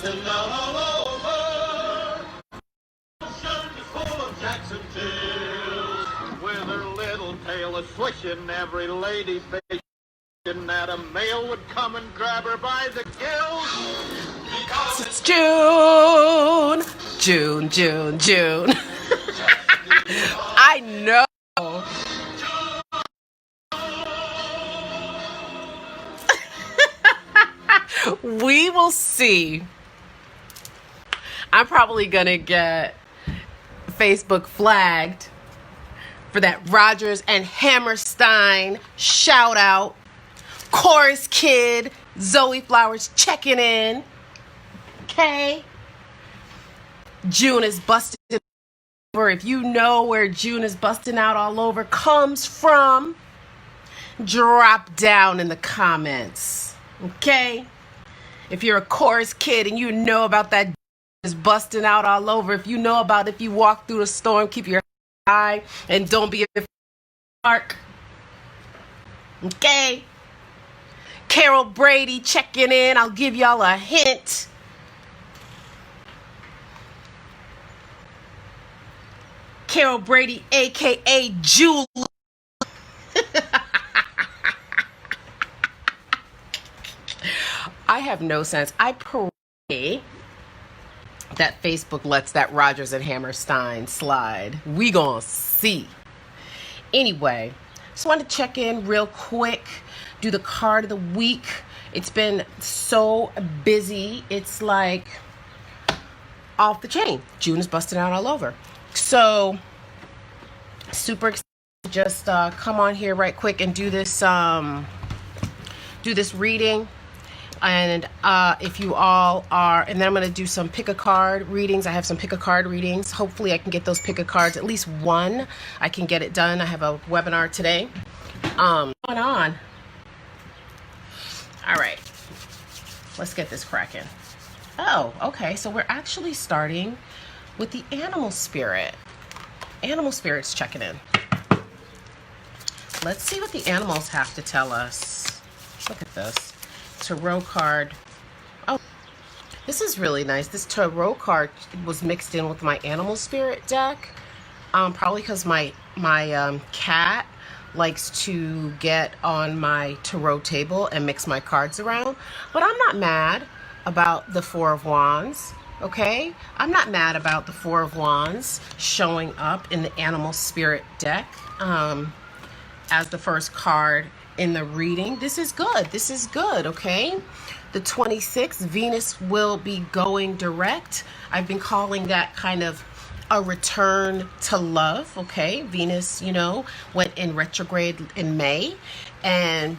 busting out all over. Ocean is full of Jackson Jills, with her little tail a swishing, every lady fishing that a male would come and grab her by the gills. Because It's June. June, June, June. I know. We will see. I'm probably going to get Facebook flagged for that Rodgers and Hammerstein shout out. Chorus Kid, Zoe Flowers checking in. Okay. June is busted over. If you know where June is busting out all over comes from, drop down in the comments. Okay? If you're a chorus kid and you know about that is busting out all over, if you know about if you walk through the storm, keep your eye and don't be a dark. Okay? Carol Brady checking in. I'll give y'all a hint. Carol Brady, aka Jewel. I have no sense. I pray that Facebook lets that Rodgers and Hammerstein slide. We gonna see. Anyway, just want to check in real quick, do the card of the week. It's been so busy. It's like off the chain. June is busting out all over. So super excited to just come on here right quick and do this reading. And if you all are, and then I'm going to do some pick a card readings. I have some pick a card readings. Hopefully I can get those pick a cards, at least one. I can get it done. I have a webinar today. What's going on? All right. Let's get this cracking. Oh, okay. So we're actually starting with the animal spirit. Animal spirit's checking in. Let's see what the animals have to tell us. Look at this. Tarot card. Oh, this is really nice. This tarot card was mixed in with my animal spirit deck. Probably because my cat likes to get on my tarot table and mix my cards around. But I'm not mad about the Four of Wands. Okay? I'm not mad about the Four of Wands showing up in the animal spirit deck as the first card in the reading. This is good. This is good, okay? The 26th, Venus will be going direct. I've been calling that kind of a return to love, okay? Venus, went in retrograde in May, and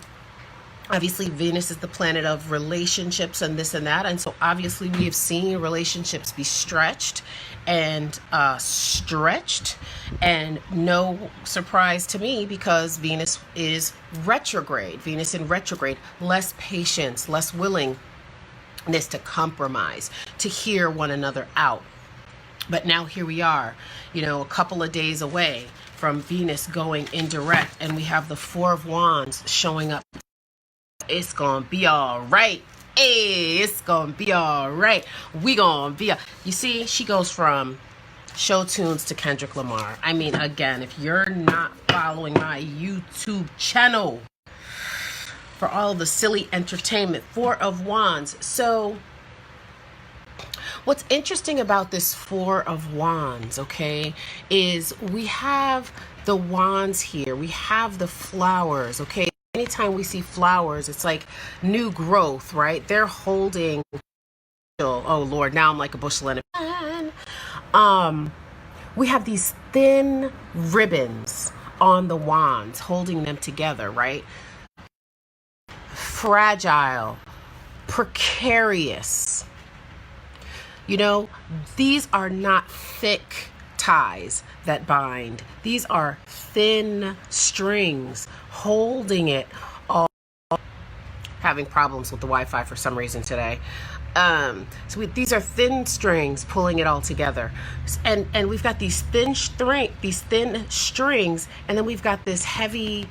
obviously Venus is the planet of relationships and this and that, and so obviously we have seen relationships be stretched, and no surprise to me because Venus is retrograde. Venus in retrograde, less patience, less willingness to compromise, to hear one another out. But now here we are, a couple of days away from Venus going indirect, and we have the Four of Wands showing up. It's gonna be all right. Hey, it's gonna be all right. We gonna be. You see, she goes from show tunes to Kendrick Lamar. I mean, again, if you're not following my YouTube channel for all the silly entertainment, Four of Wands. So, what's interesting about this Four of Wands, okay, is we have the wands here. We have the flowers, okay? Anytime we see flowers, it's like new growth, right? They're holding, oh Lord, now I'm like a bushel in a we have these thin ribbons on the wands holding them together, right? Fragile, precarious. These are not thick ties that bind. These are thin strings holding it all. Having problems with the Wi-Fi for some reason today. These are thin strings pulling it all together, and we've got these thin strings, and then we've got this heavy,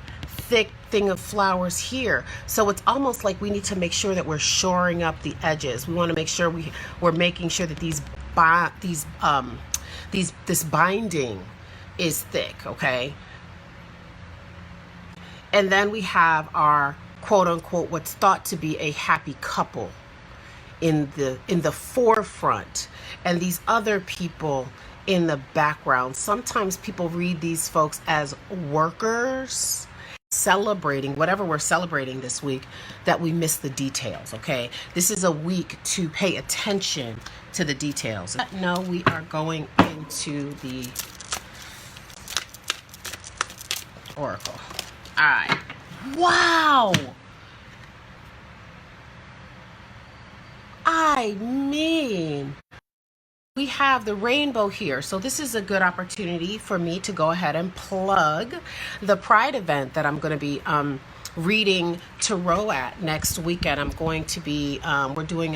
thick thing of flowers here. So it's almost like we need to make sure that we're shoring up the edges. We want to make sure we're making sure that this binding is thick, okay? And then we have our quote unquote what's thought to be a happy couple in the forefront, and these other people in the background. Sometimes people read these folks as workers celebrating whatever we're celebrating this week, that we miss the details, okay? This is a week to pay attention to the details. No, we are going into the oracle. All right. Wow. I mean, we have the rainbow here. So this is a good opportunity for me to go ahead and plug the Pride event that I'm going to be reading tarot at next weekend. I'm going to be, we're doing,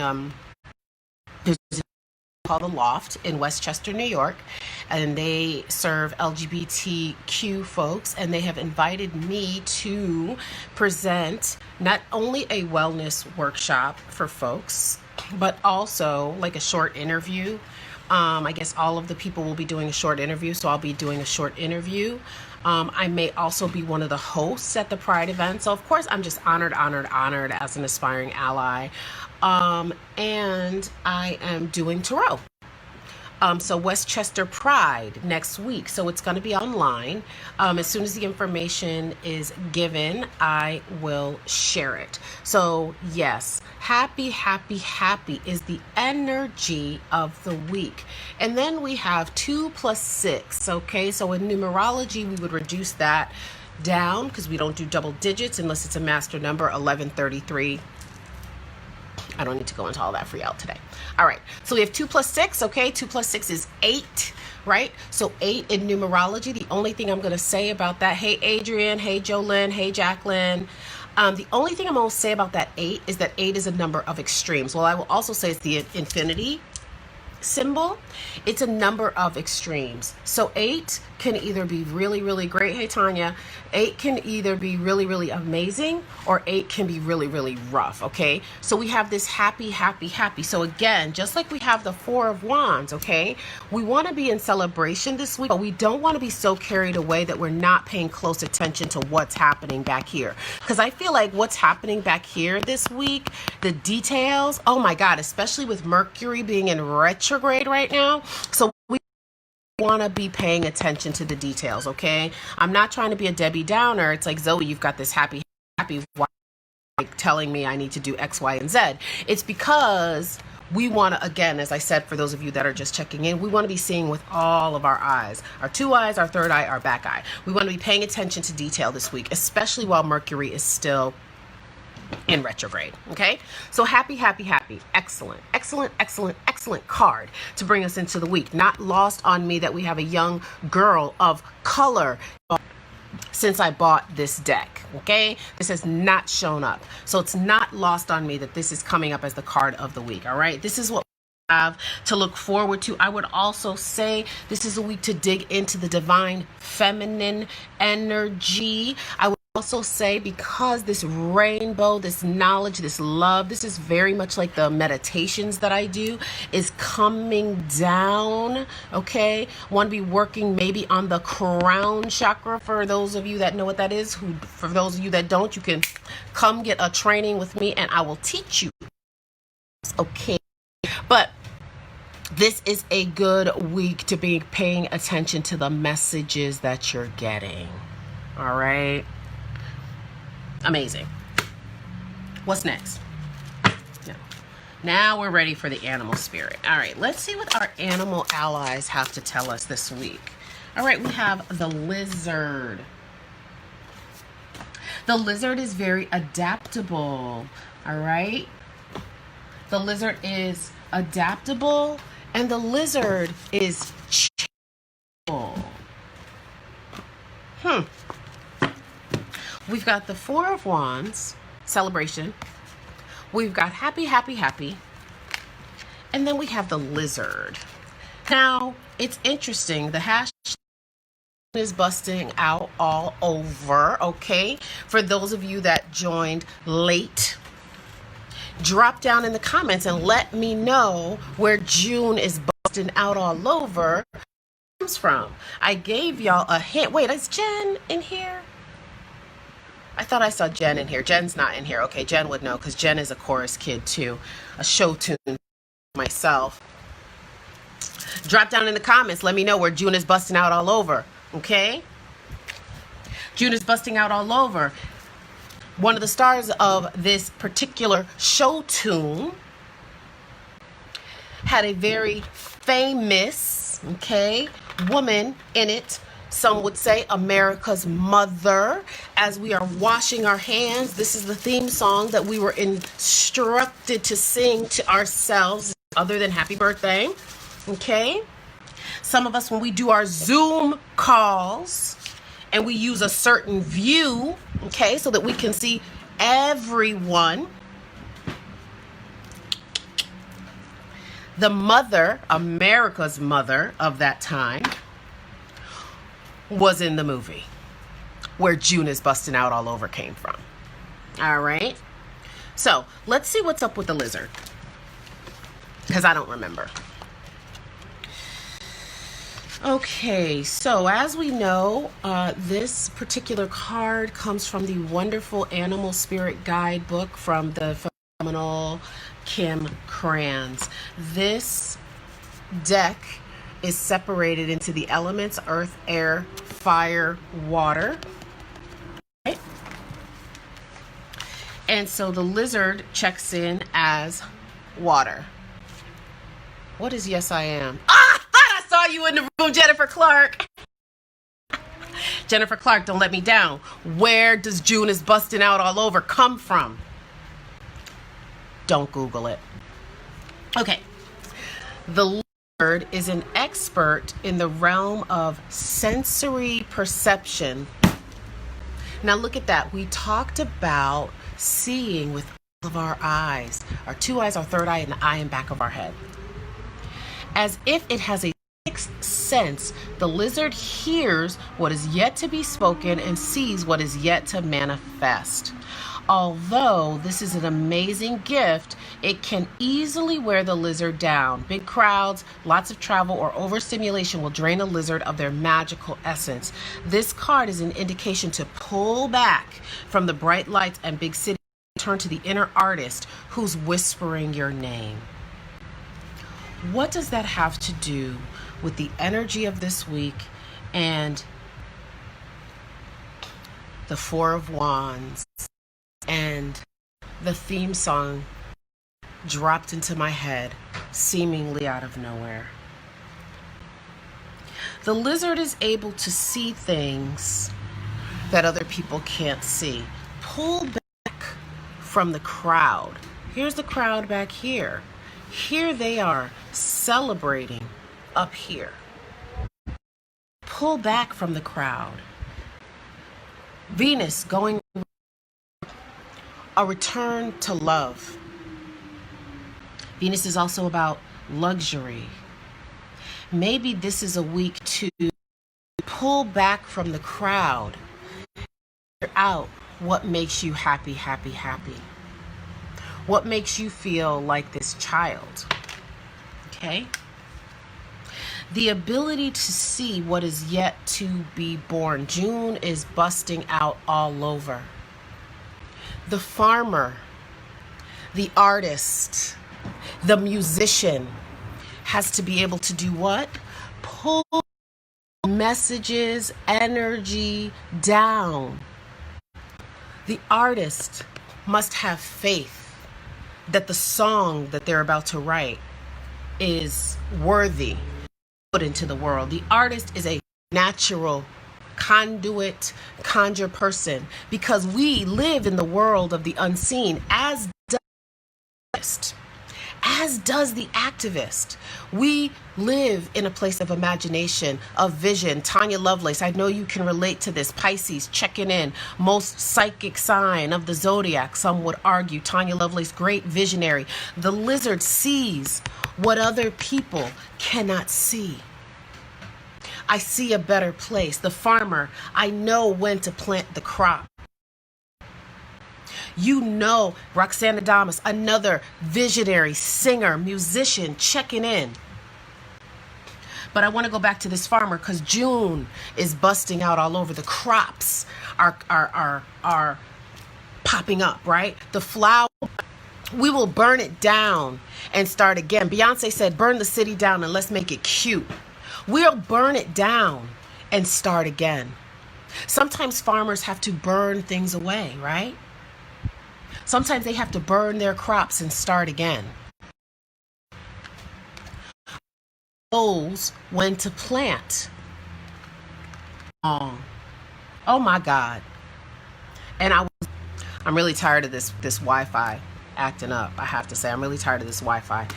there's called The Loft in Westchester, New York, and they serve LGBTQ folks, and they have invited me to present not only a wellness workshop for folks, but also like a short interview. I guess all of the people will be doing a short interview, so I'll be doing a short interview. I may also be one of the hosts at the Pride event. So of course I'm just honored as an aspiring ally. And I am doing tarot. So Westchester Pride next week. So it's going to be online. As soon as the information is given, I will share it. So yes, happy is the energy of the week. And then we have 2 + 6. Okay. So in numerology, we would reduce that down because we don't do double digits unless it's a master number, 1133. I don't need to go into all that for y'all today. All right. So we have 2 + 6. Okay. 2 + 6 is 8, right? So 8 in numerology. The only thing I'm going to say about that, hey, Adrian, hey, Jolynn, hey, Jacqueline. The only thing I'm going to say about that 8 is that 8 is a number of extremes. Well, I will also say it's the infinity symbol. It's a number of extremes. So 8 can either be really great. Hey, Tanya. 8 can either be really amazing, or 8 can be really rough. Okay. So we have this happy. So again, just like we have the 4 of Wands. Okay. We want to be in celebration this week, but we don't want to be so carried away that we're not paying close attention to what's happening back here. Because I feel like what's happening back here this week, the details, oh my God, especially with Mercury being in retrograde right now. So we want to be paying attention to the details, okay? I'm not trying to be a Debbie Downer. It's like, Zoe, you've got this happy, why like telling me I need to do X, Y, and Z. It's because we want to, again, as I said, for those of you that are just checking in, we want to be seeing with all of our eyes, our 2 eyes, our 3rd eye, our back eye. We want to be paying attention to detail this week, especially while Mercury is still in retrograde. Okay. So happy. Excellent card to bring us into the week. Not lost on me that we have a young girl of color since I bought this deck. Okay. This has not shown up. So it's not lost on me that this is coming up as the card of the week. All right. This is what we have to look forward to. I would also say this is a week to dig into the divine feminine energy. I would also say, because this rainbow, this knowledge, this love, this is very much like the meditations that I do, is coming down. Okay. Want to be working maybe on the crown chakra for those of you that know what that is. For those of you that don't, you can come get a training with me and I will teach you. Okay. But this is a good week to be paying attention to the messages that you're getting. All right. Amazing. What's next? Now we're ready for the animal spirit. All right, let's see what our animal allies have to tell us this week. All right, we have the lizard. The lizard is very adaptable. All right. The lizard is adaptable, and the lizard is changeable. We've got the 4 of Wands, celebration. We've got happy. And then we have the lizard. Now, it's interesting. The hash is busting out all over, okay? For those of you that joined late, drop down in the comments and let me know where June is busting out all over comes from. I gave y'all a hint. Wait, is Jen in here? I thought I saw Jen in here. Jen's not in here. Okay, Jen would know because Jen is a chorus kid too. A show tune myself. Drop down in the comments. Let me know where June is busting out all over. Okay? June is busting out all over. One of the stars of this particular show tune had a very famous, okay, woman in it. Some would say America's mother. As we are washing our hands, this is the theme song that we were instructed to sing to ourselves, other than happy birthday. Okay? Some of us, when we do our Zoom calls and we use a certain view, okay, so that we can see everyone, the mother, America's mother of that time, was in the movie where June is busting out all over came from. All right? So let's see what's up with the lizard, because I don't remember. Okay, so as we know, this particular card comes from the wonderful Animal Spirit Guidebook from the phenomenal Kim Kranz. This deck is separated into the elements earth, air, fire, water. Right? And so the lizard checks in as water. What is yes I am? Ah! I saw you in the room, Jennifer Clark. Jennifer Clark, don't let me down. Where does June is busting out all over come from? Don't Google it. Okay. The lizard is an expert in the realm of sensory perception. Now look at that. We talked about seeing with all of our eyes. Our two eyes, our third eye, and the eye and back of our head. As if it has a sixth sense, the lizard hears what is yet to be spoken and sees what is yet to manifest. Although this is an amazing gift, it can easily wear the lizard down. Big crowds, lots of travel, or overstimulation will drain a lizard of their magical essence. This card is an indication to pull back from the bright lights and big cities and turn to the inner artist who's whispering your name. What does that have to do with the energy of this week and the Four of Wands and the theme song dropped into my head seemingly out of nowhere? The lizard is able to see things that other people can't see. Pull back from the crowd. Here's the crowd back here. Here they are celebrating up here. Pull back from the crowd. Venus going a return to love. Venus is also about luxury. Maybe this is a week to pull back from the crowd. Figure out what makes you happy, happy, happy. What makes you feel like this child? Okay? The ability to see what is yet to be born. June is busting out all over. The farmer, the artist, the musician has to be able to do what? Pull messages, energy down. The artist must have faith that the song that they're about to write is worthy put into the world. The artist is a natural conduit, conjure person, because we live in the world of the unseen, as does the artist, as does the activist. We live in a place of imagination, of vision. Tanya Lovelace, I know you can relate to this. Pisces, checking in. Most psychic sign of the zodiac, some would argue. Tanya Lovelace, great visionary. The lizard sees what other people cannot see. I see a better place. The farmer, I know when to plant the crop. You know, Roxanne Adamas, another visionary, singer, musician, checking in. But I want to go back to this farmer because June is busting out all over. The crops are popping up, right? The flower, we will burn it down and start again. Beyonce said, burn the city down and let's make it cute. We'll burn it down and start again. Sometimes farmers have to burn things away, right? Sometimes they have to burn their crops and start again. Knows when to plant. Oh my God. And I'm really tired of this Wi-Fi acting up. I have to say, I'm really tired of this Wi-Fi.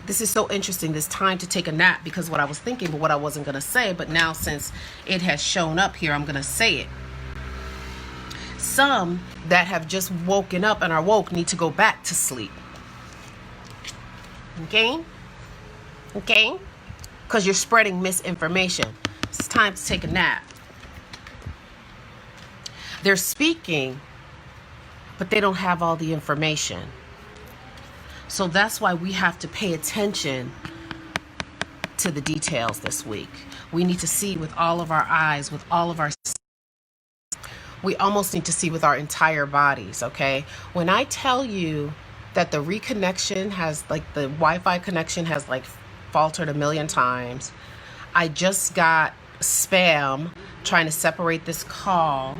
This is so interesting, this time to take a nap, because what I was thinking, but what I wasn't going to say, but now since it has shown up here, I'm going to say it. Some that have just woken up and are woke need to go back to sleep. Okay? Okay? Because you're spreading misinformation. It's time to take a nap. They're speaking, but they don't have all the information. So that's why we have to pay attention to the details this week. We need to see with all of our eyes, with all of our... We almost need to see with our entire bodies, okay? When I tell you that the reconnection has, like, the Wi-Fi connection has, like, faltered a million times. I just got spam trying to separate this call.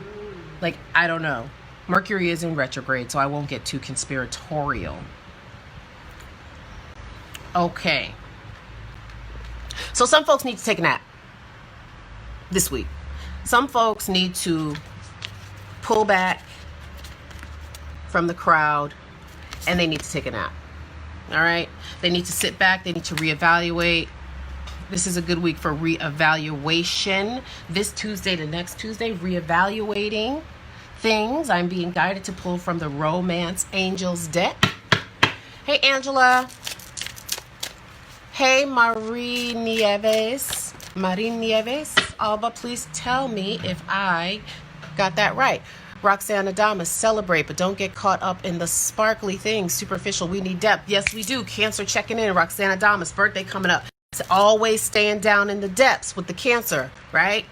Like, I don't know. Mercury is in retrograde, so I won't get too conspiratorial. Okay. So some folks need to take a nap this week. Some folks need to pull back from the crowd and they need to take a nap. All right. They need to sit back. They need to reevaluate. This is a good week for reevaluation. This Tuesday to next Tuesday, reevaluating things. I'm being guided to pull from the Romance Angels deck. Hey, Angela. Hey, Marie Nieves. Alba, please tell me if I got that right. Roxanne Adamas, celebrate, but don't get caught up in the sparkly things. Superficial, we need depth. Yes, we do. Cancer checking in. Roxanne Adamas, birthday coming up. It's always staying down in the depths with the Cancer, right?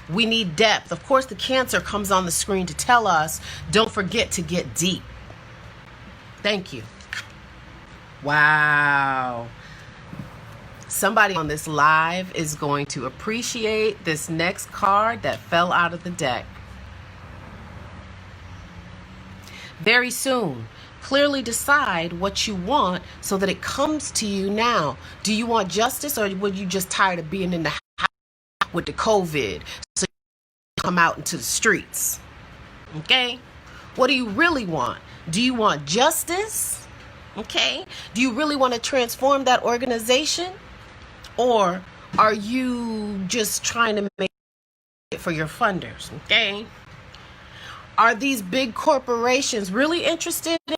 We need depth. Of course, the Cancer comes on the screen to tell us, don't forget to get deep. Thank you. Wow. Somebody on this live is going to appreciate this next card that fell out of the deck. Very soon, clearly decide what you want so that it comes to you now. Do you want justice, or were you just tired of being in the house with the COVID? So you come out into the streets. Okay? What do you really want? Do you want justice? Okay? Do you really want to transform that organization? Or are you just trying to make it for your funders? Okay? Are these big corporations really interested in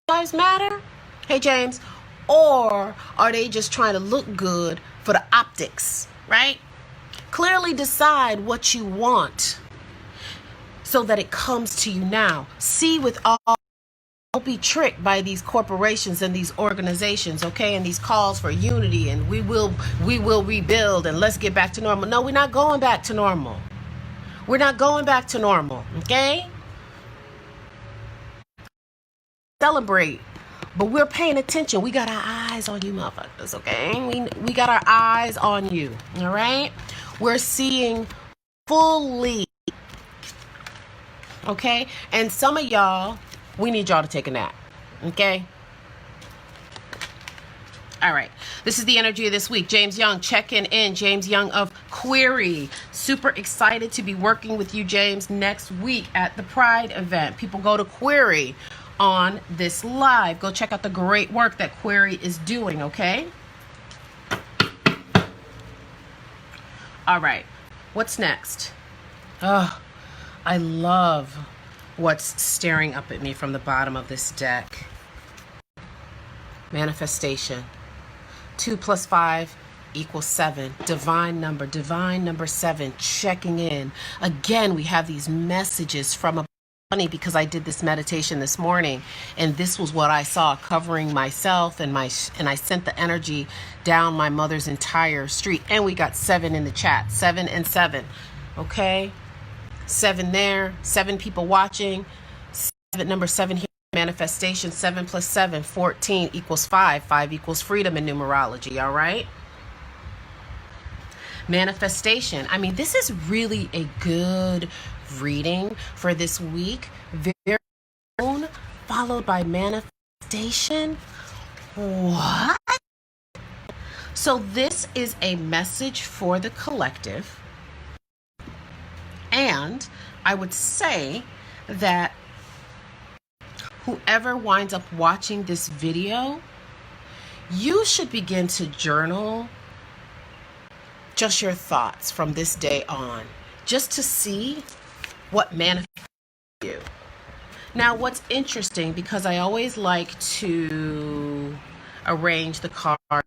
Lives Matter? Hey, James. Or are they just trying to look good for the optics, right? Clearly decide what you want so that it comes to you now. See with all. Don't be tricked by these corporations and these organizations, okay? And these calls for unity and we will rebuild and let's get back to normal. No, we're not going back to normal. We're not going back to normal, okay? Celebrate, but we're paying attention. We got our eyes on you, motherfuckers, okay? We got our eyes on you, all right? We're seeing fully, okay? And some of y'all, we need y'all to take a nap, okay? All right. This is the energy of this week. James Young, checking in. James Young of Query. Super excited to be working with you, James, next week at the Pride event. People go to Query on this live. Go check out the great work that Query is doing, okay? All right. What's next? Oh, I love what's staring up at me from the bottom of this deck. Manifestation. 2 + 5 equals 7. Divine number 7, checking in. Again, we have these messages from a funny because I did this meditation this morning and this was what I saw covering myself and I sent the energy down my mother's entire street, and we got 7 in the chat. 7 and 7. Okay? 7 there, 7 people watching. Number 7 here, manifestation. 7 plus 7, 14 equals 5. 5 equals freedom in numerology, all right? Manifestation. I mean, this is really a good reading for this week. Very own, followed by manifestation. What? So this is a message for the collective. And I would say that whoever winds up watching this video, you should begin to journal just your thoughts from this day on, just to see what manifests you. Now, what's interesting, because I always like to arrange the cards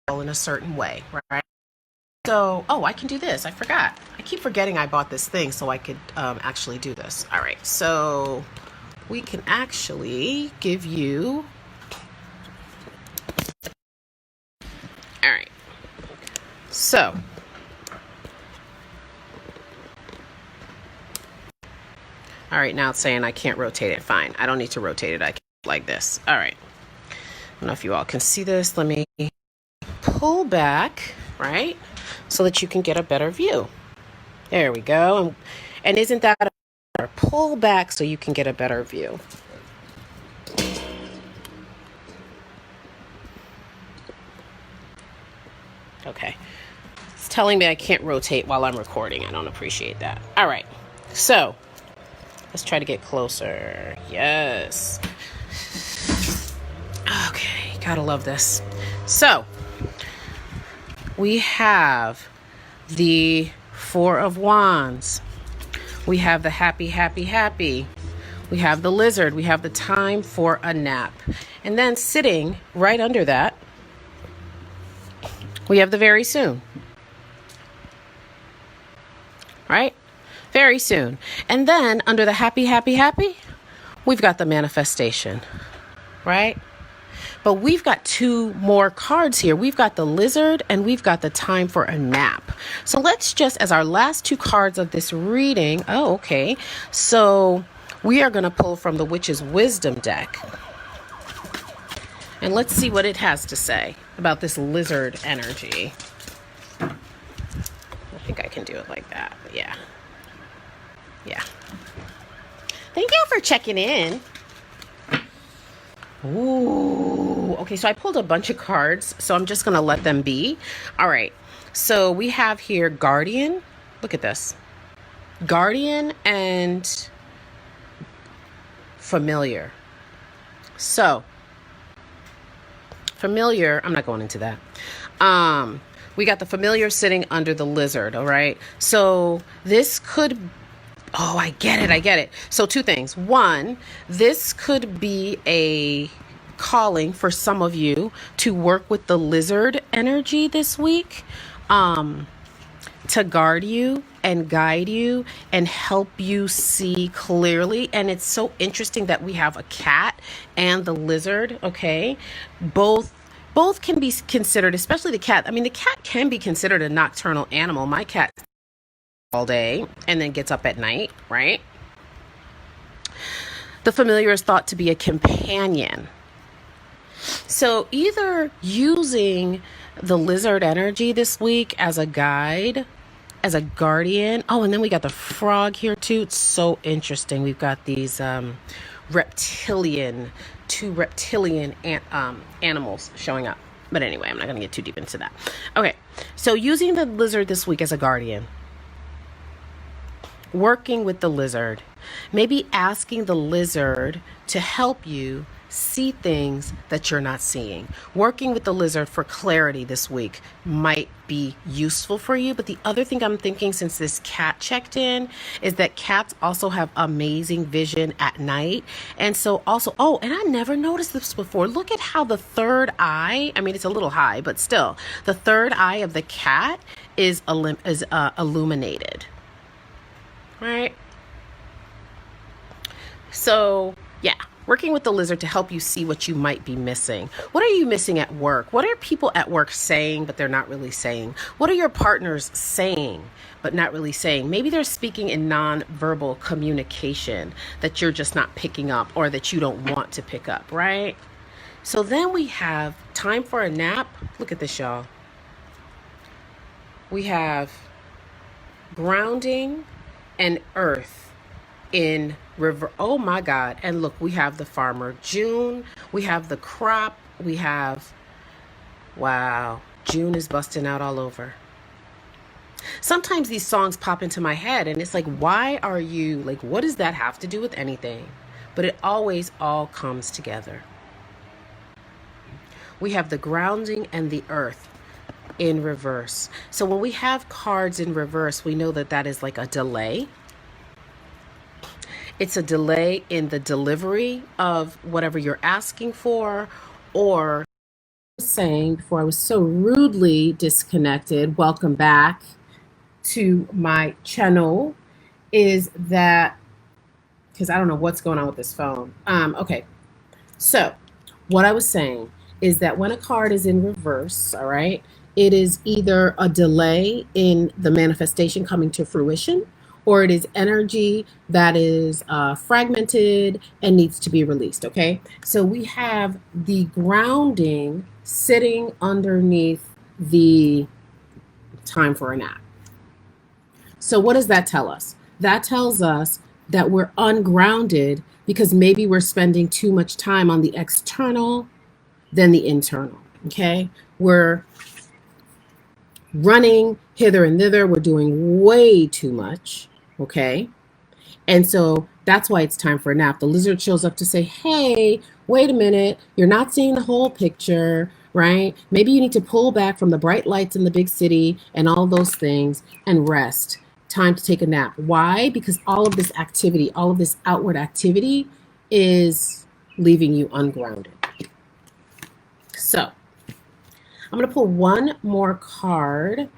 in a certain way, right? So, oh, I can do this. I forgot. I keep forgetting I bought this thing so I could actually do this. All right, so we can actually give you... All right, so... All right, now it's saying I can't rotate it. Fine, I don't need to rotate it. I can like this. All right. I don't know if you all can see this. Let me pull back, right? So that you can get a better view. There we go. And isn't that a pull back so you can get a better view? Okay. It's telling me I can't rotate while I'm recording. I don't appreciate that. All right. So... let's try to get closer. Yes. Okay, gotta love this. So, we have the 4 of Wands. We have the happy, happy, happy. We have the lizard. We have the time for a nap. And then sitting right under that, we have the very soon. Right? Very soon. And then under the happy, happy, happy, we've got the manifestation, right? But we've got 2 more cards here. We've got the lizard and we've got the time for a nap. So let's just, as our last 2 cards of this reading, oh, okay. So we are going to pull from the Witch's Wisdom deck. And let's see what it has to say about this lizard energy. I think I can do it like that, but yeah. Yeah. Thank you for checking in. Ooh. Okay, so I pulled a bunch of cards, so I'm just going to let them be. All right. So we have here Guardian. Look at this. Guardian and Familiar. So, Familiar, I'm not going into that. We got the Familiar sitting under the lizard, all right? So, this could... oh, I get it. So 2 things. 1, this could be a calling for some of you to work with the lizard energy this week, to guard you and guide you and help you see clearly. And it's so interesting that we have a cat and the lizard, okay? Both can be considered, especially the cat. I mean, the cat can be considered a nocturnal animal. My cat all day and then gets up at night, right? The Familiar is thought to be a companion. So either using the lizard energy this week as a guide, as a guardian. Oh, and then we got the frog here too. It's so interesting. We've got these reptilian animals showing up. But anyway, I'm not going to get too deep into that. Okay, so using the lizard this week as a guardian. Working with the lizard, maybe asking the lizard to help you see things that you're not seeing. Working with the lizard for clarity this week might be useful for you. But the other thing I'm thinking, since this cat checked in, is that cats also have amazing vision at night. And so also, oh, and I never noticed this before. Look at how the third eye, I mean, it's a little high, but still, the third eye of the cat is illuminated. Right? So, yeah, working with the lizard to help you see what you might be missing. What are you missing at work? What are people at work saying, but they're not really saying? What are your partners saying, but not really saying? Maybe they're speaking in nonverbal communication that you're just not picking up, or that you don't want to pick up, right? So then we have time for a nap. Look at this, y'all. We have grounding and earth in river. Oh my God. And look, we have the farmer June. We have the crop. We have, wow, June is busting out all over. Sometimes these songs pop into my head and it's like, why are you, like, what does that have to do with anything? But it always all comes together. We have the grounding and the earth in reverse. So when we have cards in reverse, we know that that is like a delay. It's a delay in the delivery of whatever you're asking for, or saying before I was so rudely disconnected, welcome back to my channel, is that, because I don't know what's going on with this phone. Okay, so what I was saying is that when a card is in reverse, all right, it is either a delay in the manifestation coming to fruition, or it is energy that is fragmented and needs to be released, okay? So we have the grounding sitting underneath the time for a nap. So what does that tell us? That tells us that we're ungrounded because maybe we're spending too much time on the external than the internal, okay? We're running hither and thither. We're doing way too much. Okay. And so that's why it's time for a nap. The lizard shows up to say, hey, wait a minute. You're not seeing the whole picture, right? Maybe you need to pull back from the bright lights in the big city and all those things and rest. Time to take a nap. Why? Because all of this activity, all of this outward activity is leaving you ungrounded. So I'm going to pull one more card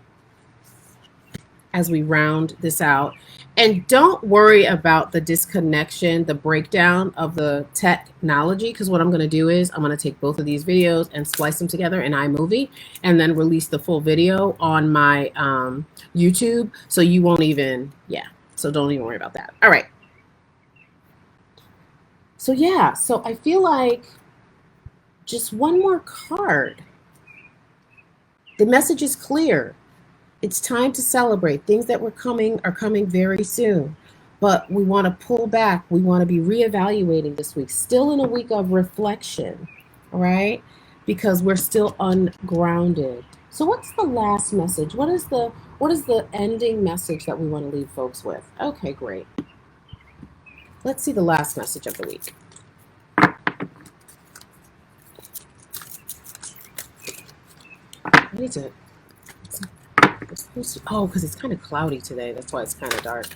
as we round this out. And don't worry about the disconnection, the breakdown of the technology, because what I'm going to do is I'm going to take both of these videos and splice them together in iMovie and then release the full video on my YouTube. So you won't even, yeah, so don't even worry about that. All right. So yeah, so I feel like just one more card. The message is clear. It's time to celebrate. Things that were coming are coming very soon. But we want to pull back. We want to be reevaluating this week. Still in a week of reflection, all right? Because we're still ungrounded. So what's the last message? What is the ending message that we want to leave folks with? Okay, great. Let's see the last message of the week. I need to... Oh, because it's kind of cloudy today. That's why it's kind of dark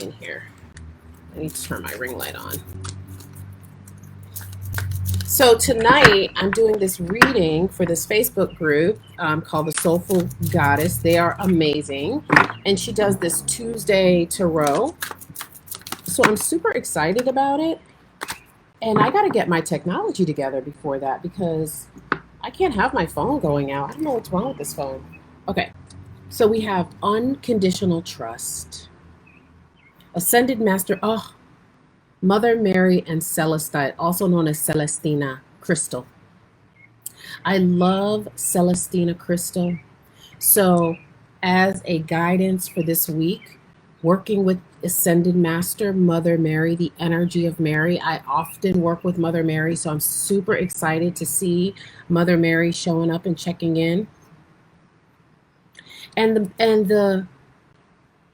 in here. I need to turn my ring light on. So tonight, I'm doing this reading for this Facebook group called The Soulful Goddess. They are amazing. And she does this Tuesday tarot. So I'm super excited about it. And I got to get my technology together before that because I can't have my phone going out. I don't know what's wrong with this phone. Okay, so we have unconditional trust. Ascended Master, Mother Mary and Celestine, also known as Celestina Crystal. I love Celestina Crystal. So as a guidance for this week, working with Ascended Master, Mother Mary, the energy of Mary. I often work with Mother Mary, so I'm super excited to see Mother Mary showing up and checking in. And the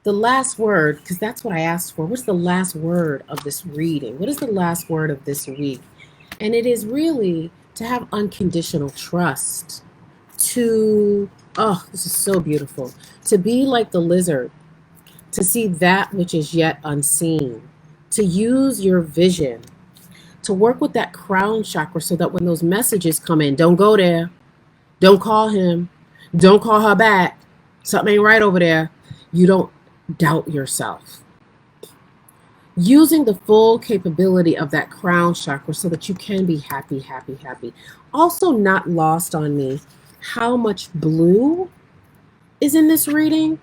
last word, because that's what I asked for. What's the last word of this reading? What is the last word of this week? And it is really to have unconditional trust, to, oh, this is so beautiful, to be like the lizard, to see that which is yet unseen, to use your vision, to work with that crown chakra so that when those messages come in, don't go there, don't call him, don't call her back, something ain't right over there, you don't doubt yourself. Using the full capability of that crown chakra so that you can be happy, happy, happy. Also, not lost on me how much blue is in this reading.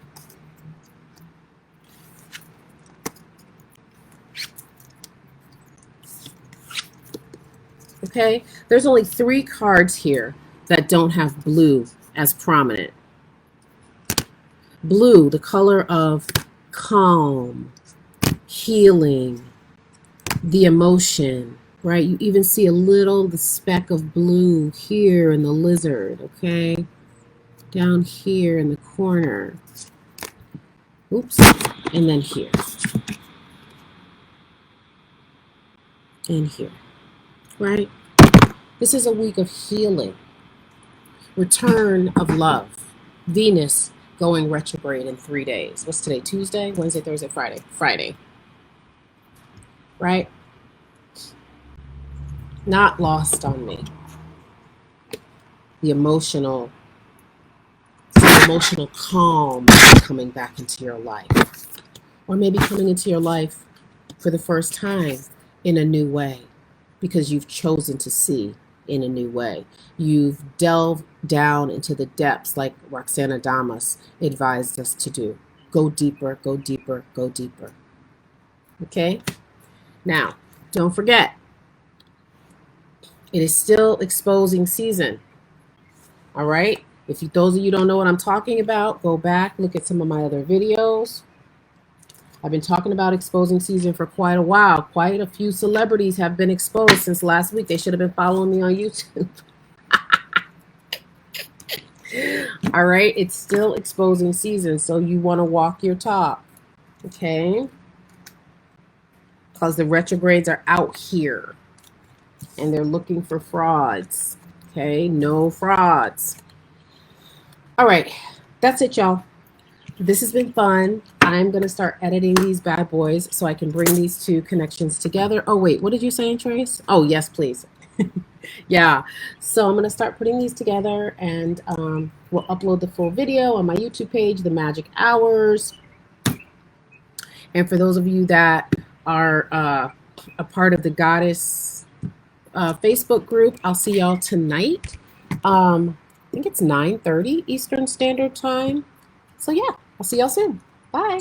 Okay, there's only 3 cards here that don't have blue as prominent. Blue, the color of calm, healing, the emotion, right? You even see a little the speck of blue here in the lizard, okay? Down here in the corner. Oops. And then here. And here, right? This is a week of healing. Return of love. Venus going retrograde in 3 days. What's today? Tuesday, Wednesday, Thursday, Friday. Friday. Right? Not lost on me. The emotional calm coming back into your life. Or maybe coming into your life for the first time in a new way because you've chosen to see in a new way. You've delved down into the depths like Roxana Damas advised us to do. Go deeper, go deeper, go deeper. Okay? Now, don't forget, it is still exposing season. All right? If those of you don't know what I'm talking about, go back, look at some of my other videos. I've been talking about exposing season for quite a while. Quite a few celebrities have been exposed since last week. They should have been following me on YouTube. All right, it's still exposing season, so you want to walk your talk, okay? Because the retrogrades are out here, and they're looking for frauds, okay? No frauds. All right, that's it, y'all. This has been fun. I'm going to start editing these bad boys so I can bring these 2 connections together. Oh, wait, what did you say, Trace? Oh, yes, please. Yeah, so I'm going to start putting these together, and we'll upload the full video on my YouTube page, The Magick HourZ. And for those of you that are a part of the Goddess Facebook group, I'll see y'all tonight. I think it's 9:30 Eastern Standard Time. So yeah, I'll see y'all soon. Bye.